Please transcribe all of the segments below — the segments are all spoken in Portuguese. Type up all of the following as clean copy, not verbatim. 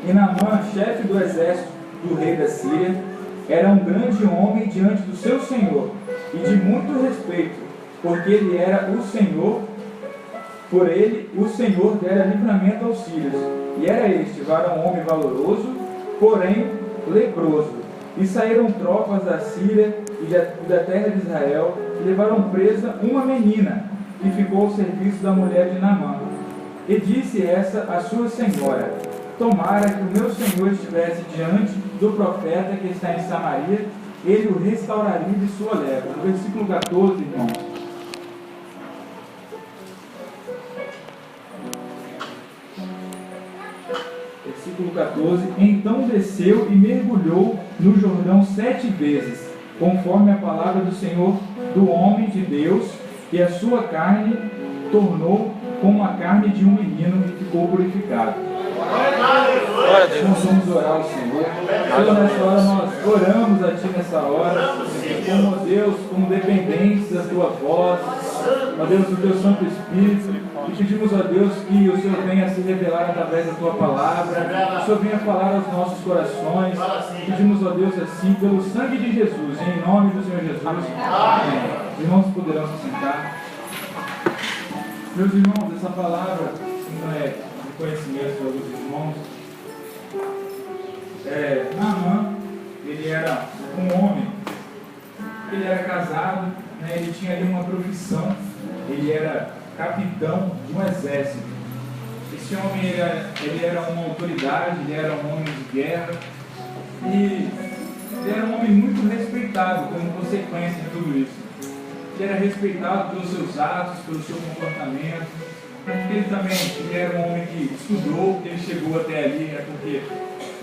E Naamã, chefe do exército do rei da Síria, era um grande homem diante do seu senhor, e de muito respeito, porque ele era o Senhor, por ele o Senhor dera livramento aos sírios. E era este varão homem valoroso, porém leproso. E saíram tropas da Síria e da terra de Israel, e levaram presa uma menina, que ficou ao serviço da mulher de Naamã. E disse essa a sua senhora: tomara que o meu senhor estivesse diante do profeta que está em Samaria, ele o restauraria de sua lepra. No versículo 14, irmãos. Versículo 14: então desceu e mergulhou no Jordão 7 vezes, conforme a palavra do Senhor do homem de Deus, e a sua carne tornou como a carne de um menino que ficou purificado. Nós vamos orar ao Senhor. Senhor, nessa hora nós oramos a Ti nessa hora, como Deus, como dependentes da Tua voz, ó Deus, do Teu Santo Espírito, e pedimos a Deus que o Senhor venha se revelar através da Tua palavra, que o Senhor venha falar aos nossos corações. Pedimos a Deus assim, pelo sangue de Jesus, em nome do Senhor Jesus. Amém. Irmãos poderão se sentar. Meus irmãos, essa palavra não é de conhecimento para os irmãos. Naamã, ele era um homem, ele era casado, né, ele tinha ali uma profissão, ele era capitão de um exército. Esse homem ele era uma autoridade, ele era um homem de guerra, e ele era um homem muito respeitado como consequência de tudo isso. Ele era respeitado pelos seus atos, pelo seu comportamento. Ele era um homem que estudou, que ele chegou até ali, porque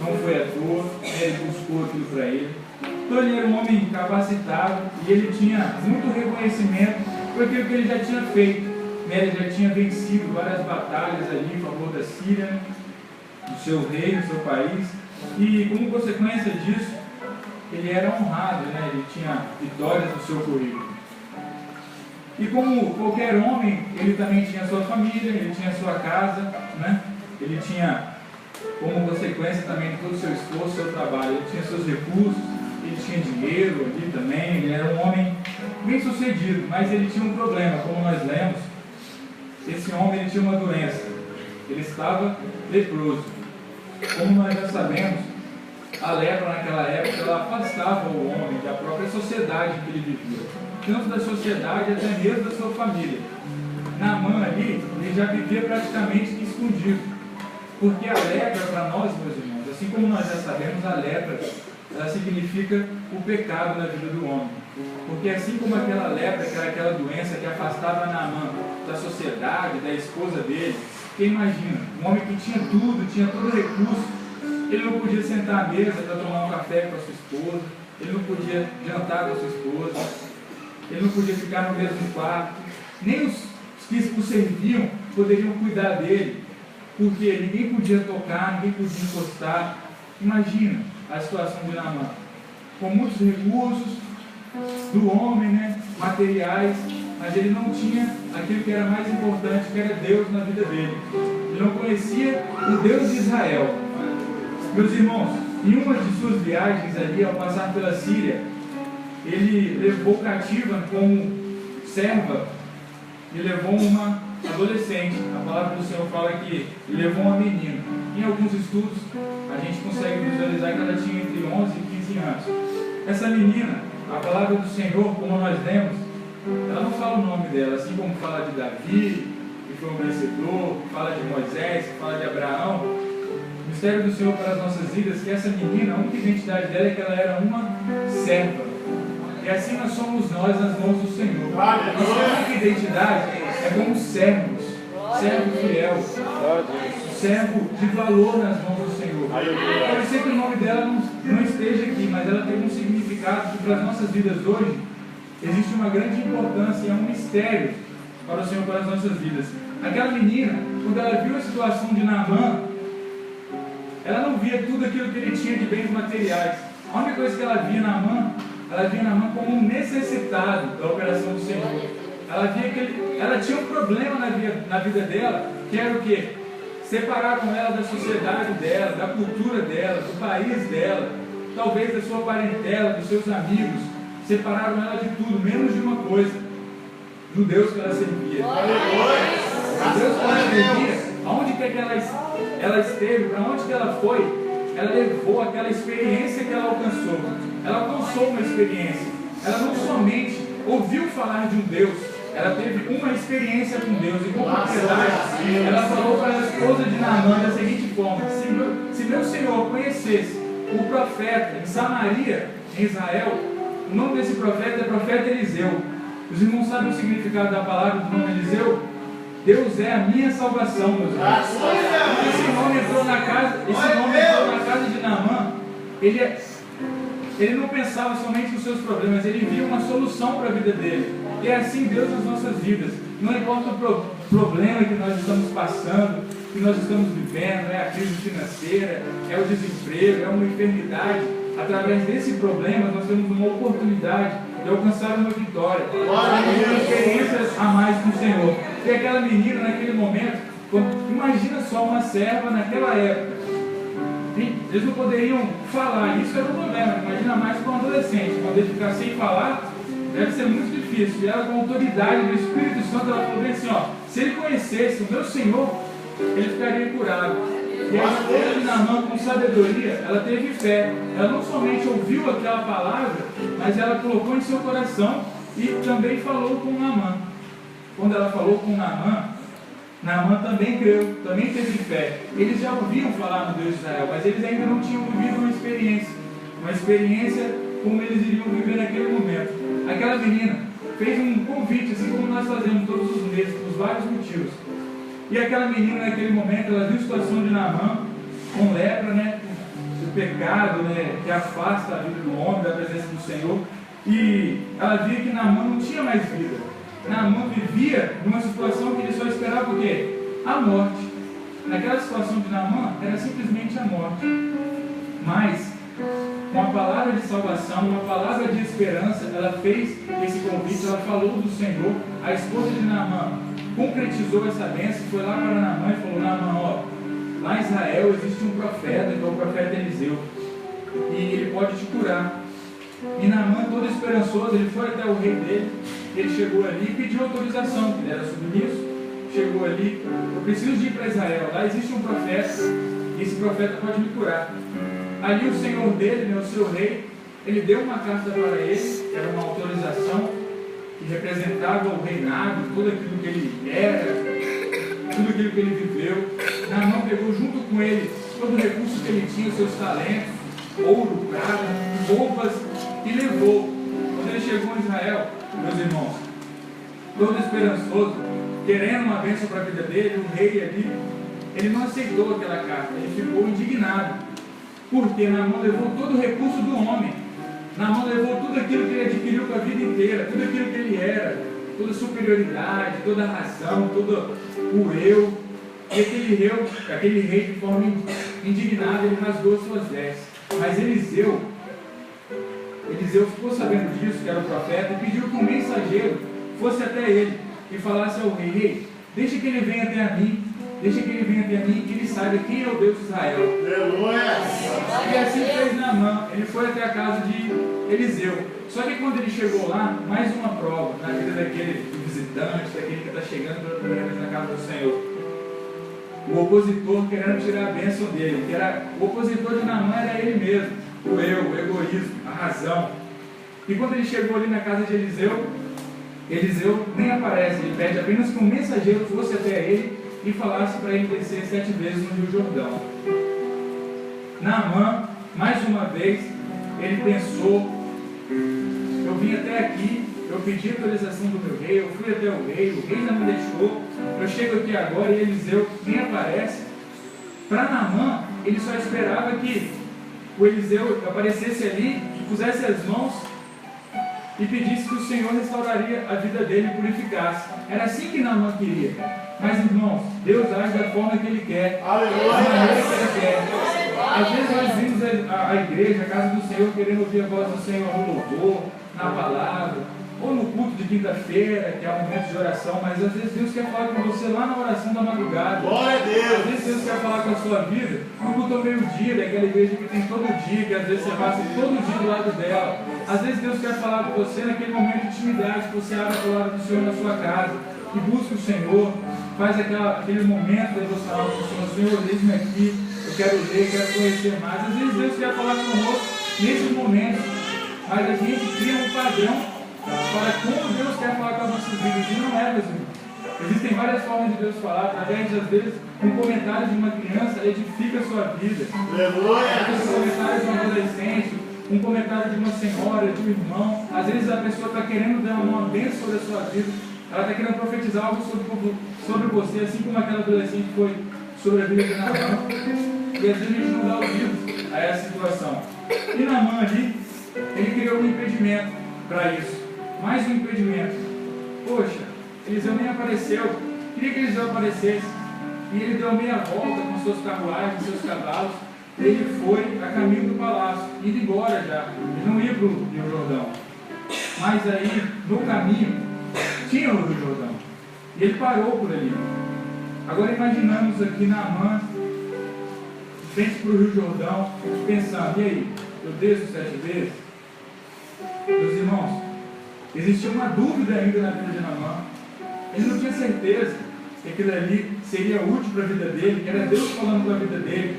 não foi à toa, ele buscou aquilo para ele. Então ele era um homem capacitado e ele tinha muito reconhecimento por aquilo que ele já tinha feito. Ele já tinha vencido várias batalhas ali em favor da Síria, do seu rei, do seu país, e como consequência disso, ele era honrado, né? Ele tinha vitórias no seu currículo. E como qualquer homem, ele também tinha sua família, ele tinha sua casa, né? Ele tinha, como consequência também de todo o seu esforço, seu trabalho, ele tinha seus recursos, ele tinha dinheiro ali também, ele era um homem bem sucedido, mas ele tinha um problema, como nós lemos. Esse homem ele tinha uma doença, ele estava leproso. Como nós já sabemos, a lepra naquela época ela afastava o homem da própria sociedade que ele vivia, tanto da sociedade até mesmo da sua família. Naamã ali, ele já vivia praticamente escondido, porque a lepra para nós, meus irmãos, assim como nós já sabemos, a lepra ela significa o pecado na vida do homem. Porque assim como aquela lepra, que era aquela doença que afastava Naamã da sociedade, da esposa dele, quem imagina, um homem que tinha tudo, tinha todo o recurso, ele não podia sentar à mesa para tomar um café com a sua esposa, ele não podia jantar com a sua esposa, ele não podia ficar no mesmo quarto, nem os que o serviam poderiam cuidar dele, porque ninguém podia tocar, ninguém podia encostar. Imagina a situação de Naamã, com muitos recursos do homem, né, materiais, mas ele não tinha aquilo que era mais importante, que era Deus na vida dele. Ele não conhecia o Deus de Israel. Meus irmãos, em uma de suas viagens ali, ao passar pela Síria, ele levou cativa como serva e levou uma adolescente. A palavra do Senhor fala que ele levou uma menina. Em alguns estudos, a gente consegue visualizar que ela tinha entre 11 e 15 anos. Essa menina, a palavra do Senhor, como nós lemos, ela não fala o nome dela, assim como fala de Davi, que foi um vencedor, fala de Moisés, fala de Abraão. O mistério do Senhor para as nossas vidas é que essa menina, a única identidade dela é que ela era uma serva. E assim nós somos nós nas mãos do Senhor. Nossa única identidade é como servos, servo fiel, servo de valor nas mãos do Senhor. Pode ser que o nome dela não esteja aqui, mas ela tem um significado que para as nossas vidas hoje existe uma grande importância, é um mistério para o Senhor, para as nossas vidas. Aquela menina, quando ela viu a situação de Naamã, ela não via tudo aquilo que ele tinha de bens materiais. A única coisa que ela via Naamã como um necessitado da operação do Senhor. Ela via que ela tinha um problema na vida dela, que era o quê? separaram ela da sociedade dela, da cultura dela, do país dela, talvez da sua parentela, dos seus amigos, separaram ela de tudo, menos de uma coisa, do Deus que ela servia. O Deus que ela servia, aonde quer que ela esteve, para onde que ela foi, ela levou aquela experiência que ela alcançou. Ela alcançou uma experiência. Ela não somente ouviu falar de um Deus, ela teve uma experiência com Deus. E com propriedade, ela falou para a esposa de Naamã da seguinte forma: se meu Senhor conhecesse o profeta em Samaria, em Israel, o nome desse profeta é profeta Eliseu. Os irmãos sabem o significado da palavra do nome Eliseu? Deus é a minha salvação, meus irmãos. Esse nome entrou na casa de Naamã. Ele não pensava somente nos seus problemas, ele via uma solução para a vida dele. E é assim Deus nas nossas vidas. Não importa o problema que nós estamos passando, que nós estamos vivendo, é a crise financeira, é o desemprego, é uma enfermidade. Através desse problema nós temos uma oportunidade de alcançar uma vitória, uma experiência a mais com o Senhor. E aquela menina naquele momento, imagina só uma serva naquela época, eles não poderiam falar, isso era um problema. Imagina mais para um adolescente, quando ele ficar sem falar, deve ser muito difícil. E ela, com a autoridade do Espírito Santo, ela falou bem assim: ó, se ele conhecesse o meu Senhor, ele ficaria curado. E a esposa de Naamã, com sabedoria, ela teve fé. Ela não somente ouviu aquela palavra, mas ela colocou em seu coração e também falou com Naamã. Quando ela falou com Naamã, Naamã também creu, também teve fé. Eles já ouviam falar no Deus de Israel, mas eles ainda não tinham vivido uma experiência como eles iriam viver naquele momento. Aquela menina fez um convite, assim como nós fazemos todos os meses, por vários motivos. E aquela menina naquele momento, ela viu a situação de Naamã com lepra, né? O pecado, né? Que afasta a vida do homem da presença do Senhor. E ela via que Naamã não tinha mais vida. Naamã vivia numa situação que ele só esperava o quê? A morte. Naquela situação de Naamã era simplesmente a morte. Mas, com a palavra de salvação, uma palavra de esperança, ela fez esse convite, ela falou do Senhor. A esposa de Naamã concretizou essa bênção, foi lá para Naamã e falou: Naamã, ó, lá em Israel existe um profeta, que é o profeta Eliseu, e ele pode te curar. E Naamã, todo esperançoso, ele foi até o rei dele, ele chegou ali e pediu autorização, que ele era submisso, chegou ali: eu preciso de ir para Israel, lá existe um profeta, e esse profeta pode me curar. Ali o senhor dele, né, o seu rei, ele deu uma carta para ele, que era uma autorização, que representava o reinado, tudo aquilo que ele era, tudo aquilo que ele viveu. Naamã pegou junto com ele todo o recurso que ele tinha, os seus talentos, ouro, prata, roupas, e levou. Quando ele chegou em Israel, meus irmãos, todo esperançoso, querendo uma bênção para a vida dele, o rei ali, ele não aceitou aquela carta, ele ficou indignado, porque Naamã levou todo o recurso do homem. Naamã levou tudo aquilo que ele adquiriu com a vida inteira, tudo aquilo que ele era, toda a superioridade, toda a razão, todo o eu. E aquele rei de forma indignada, ele rasgou suas vestes. Mas Eliseu ficou sabendo disso, que era o profeta, e pediu que um mensageiro fosse até ele e falasse ao rei: rei, deixa que ele venha até a mim, que ele saiba quem é o Deus de Israel. E assim fez Naamã, ele foi até a casa de Eliseu. Só que quando ele chegou lá, mais uma prova na vida daquele visitante, daquele que está chegando pela primeira vez na casa do Senhor. O opositor querendo tirar a bênção dele, o opositor de Naamã era ele mesmo, o eu, o egoísmo, a razão. E quando ele chegou ali na casa de Eliseu, Eliseu nem aparece, ele pede apenas que um mensageiro fosse até ele e falasse para ele descer 7 vezes no Rio Jordão. Naamã, mais uma vez, ele pensou: eu vim até aqui, eu pedi autorização do meu rei, eu fui até o rei não me deixou, eu chego aqui agora e Eliseu nem aparece. Para Naamã, ele só esperava que o Eliseu aparecesse ali, pusesse as mãos e pedisse que o Senhor restauraria a vida dele e purificasse. Era assim que Naamã queria. Mas, irmãos, Deus age da forma que Ele quer, da maneira que Ele quer. Às vezes nós vimos a igreja, a casa do Senhor, querendo ouvir a voz do Senhor no louvor, na palavra, ou no culto de quinta-feira, que é um momento de oração, mas às vezes Deus quer falar com você lá na oração da madrugada. Glória a Deus. Às vezes Deus quer falar com a sua vida no culto ao meio-dia, daquela igreja que tem todo dia, que às vezes você passa todo dia do lado dela. Às vezes Deus quer falar com você naquele momento de intimidade, que você abre a palavra do Senhor na sua casa e busca o Senhor, faz aquele momento devocional com o Senhor, eis-me aqui, eu quero ler, quero conhecer mais. Às vezes Deus quer falar conosco nesses momentos, mas a gente cria um padrão para como Deus quer falar com as nossas vidas, e não é, meus irmãos. Existem várias formas de Deus falar, através de, às vezes, um comentário de uma criança edifica a sua vida. Através um comentário de um adolescente, um comentário de uma senhora, de um irmão. Às vezes a pessoa está querendo dar uma bênção sobre a sua vida, ela está querendo profetizar algo sobre você, assim como aquela adolescente foi sobre a vida de Naamã. E às vezes a gente não dá ouvidos a essa situação. E Naamã ali, ele criou um impedimento para isso. Mais um impedimento. Poxa, Eliseu nem apareceu. Queria que Eliseu aparecesse. E ele deu meia volta com suas carruagens, seus cavalos. E ele foi a caminho do palácio, indo embora já. Ele não ia para o Rio Jordão. Mas aí, no caminho, tinha o Rio Jordão. E ele parou por ali. Agora imaginamos aqui Naamã, frente para o Rio Jordão, pensando, e aí, eu desço 7 vezes? Meus irmãos, existia uma dúvida ainda na vida de Naamã. Ele não tinha certeza que aquilo ali seria útil para a vida dele, que era Deus falando com a vida dele.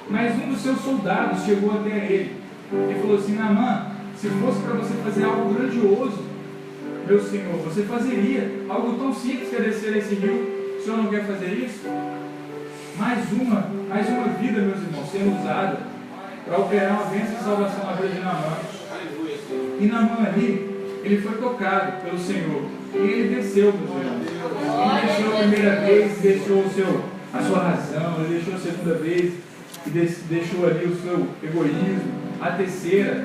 Mas um dos seus soldados chegou até ele e falou assim: Naamã, se fosse para você fazer algo grandioso, meu senhor, você fazeria algo tão simples que é descer esse rio. O senhor não quer fazer isso? Mais uma vida, meus irmãos, sendo usada para operar uma bênção de salvação na vida de Naamã. E Naamã ali, ele foi tocado pelo Senhor. E ele desceu, meus irmãos. Ele desceu a primeira vez, deixou a sua razão, ele deixou a segunda vez, e deixou ali o seu egoísmo, a terceira,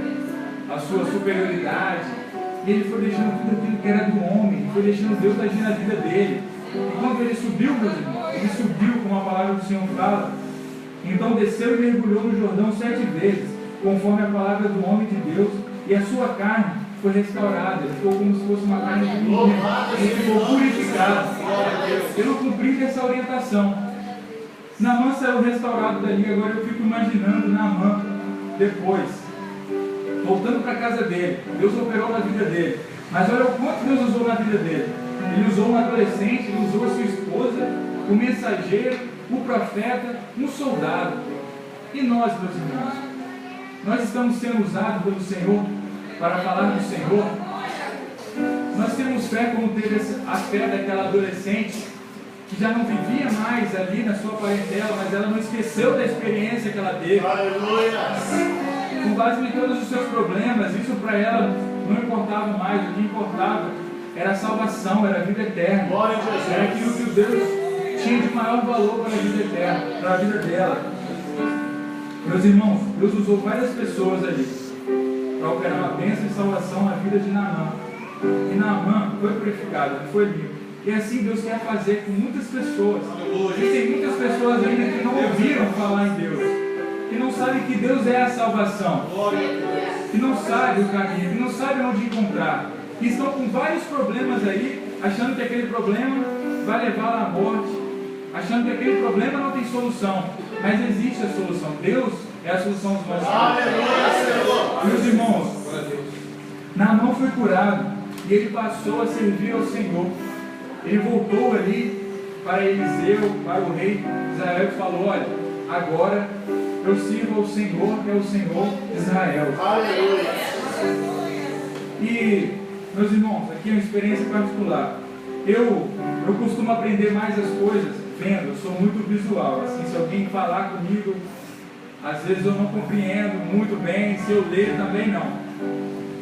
a sua superioridade. E ele foi deixando tudo aquilo que era do homem, ele foi deixando Deus agir na vida dele. E quando ele subiu, meus irmãos, ele subiu, como a palavra do Senhor fala, então desceu e mergulhou no Jordão 7 vezes, conforme a palavra do homem de Deus, e a sua carne foi restaurada, ele ficou como se fosse uma carne de menino, ele ficou purificado, pelo cumprir dessa orientação. Naamã saiu restaurado dali. Agora eu fico imaginando Naamã depois, voltando para a casa dele. Deus operou na vida dele, mas olha o quanto Deus usou na vida dele. Ele usou um adolescente, ele usou a sua esposa, o mensageiro, o profeta, um soldado. E nós, meus irmãos, nós estamos sendo usados pelo Senhor para falar do Senhor. Nós temos fé como teve a fé daquela adolescente que já não vivia mais ali na sua parentela, mas ela não esqueceu da experiência que ela teve. Aleluia! Com base em todos os seus problemas, isso para ela não importava mais. O que importava era a salvação, era a vida eterna. Era aquilo que Deus tinha de maior valor para a vida eterna, para a vida dela. Meus irmãos, Deus usou várias pessoas ali para operar uma bênção e salvação na vida de Naamã. E Naamã foi purificado, foi limpo. E assim Deus quer fazer com muitas pessoas. Existem muitas pessoas ainda que não ouviram falar em Deus, que não sabem que Deus é a salvação, que não sabem o caminho, que não sabem onde encontrar, que estão com vários problemas aí, achando que aquele problema vai levá-la à morte, achando que aquele problema não tem solução. Mas existe a solução. Deus é a solução dos nossos problemas. Meus irmãos, Naamã foi curado e ele passou a servir ao Senhor. Ele voltou ali para Eliseu, para o rei de Israel, e falou: olha, agora eu sirvo ao Senhor, que é o Senhor de Israel. Aleluia! E, meus irmãos, aqui é uma experiência particular. Eu costumo aprender mais as coisas vendo, eu sou muito visual. Assim, se alguém falar comigo, às vezes eu não compreendo muito bem, se eu ler também não.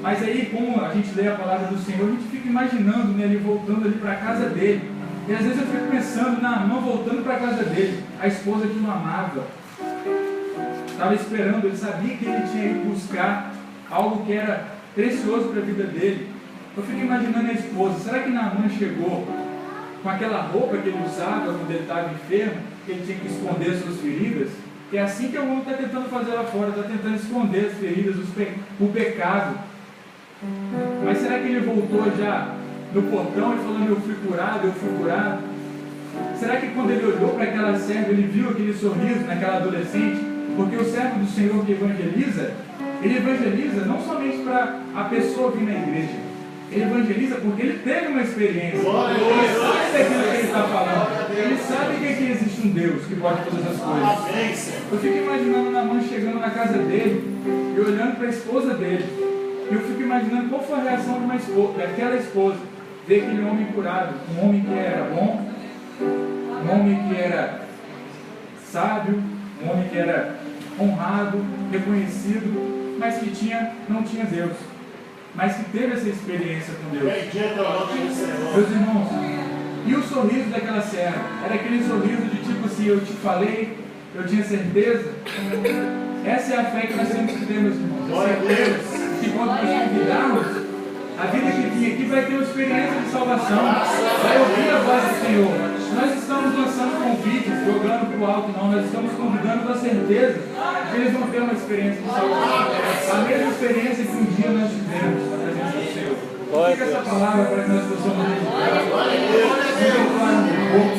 Mas aí, como a gente lê a palavra do Senhor, a gente fica imaginando, né, ele voltando ali para a casa dele. E às vezes eu fico pensando na Naamã voltando para a casa dele, a esposa que o amava, estava esperando, ele sabia que ele tinha ido buscar algo que era precioso para a vida dele. Eu fico imaginando a esposa, será que Naamã chegou com aquela roupa que ele usava quando ele estava enfermo, que ele tinha que esconder suas feridas? Que é assim que o mundo está tentando fazer lá fora, está tentando esconder as feridas, o pecado. Mas será que ele voltou já no portão e falando, eu fui curado, eu fui curado? Será que quando ele olhou para aquela serva, ele viu aquele sorriso naquela adolescente? Porque o servo do Senhor que evangeliza, ele evangeliza não somente para a pessoa vir na igreja, ele evangeliza porque ele teve uma experiência, ele sabe daquilo que ele está falando, ele sabe que existe um Deus que pode todas as coisas. Eu fico imaginando Naamã chegando na casa dele e olhando para a esposa dele, e eu fico imaginando qual foi a reação de uma esposa, daquela esposa, ver aquele homem curado, um homem que era bom, um homem que era sábio, um homem que era honrado, reconhecido, mas que não tinha Deus, mas que teve essa experiência com Deus. Meus irmãos, e o sorriso daquela serva? Era aquele sorriso de tipo assim, eu te falei, eu tinha certeza. Essa é a fé que nós temos que ter, meus irmãos. A certeza que quando nós convidarmos, a vida que vinha aqui vai ter uma experiência de salvação, vai ouvir a voz do Senhor. Nós estamos lançando convites, jogando para o alto, não. Nós estamos convidando com a certeza que eles vão ter uma experiência de salvação. A mesma experiência que um dia nós tivemos na presença do Senhor. Fica essa palavra para que nós possamos meditar, contemplar um pouco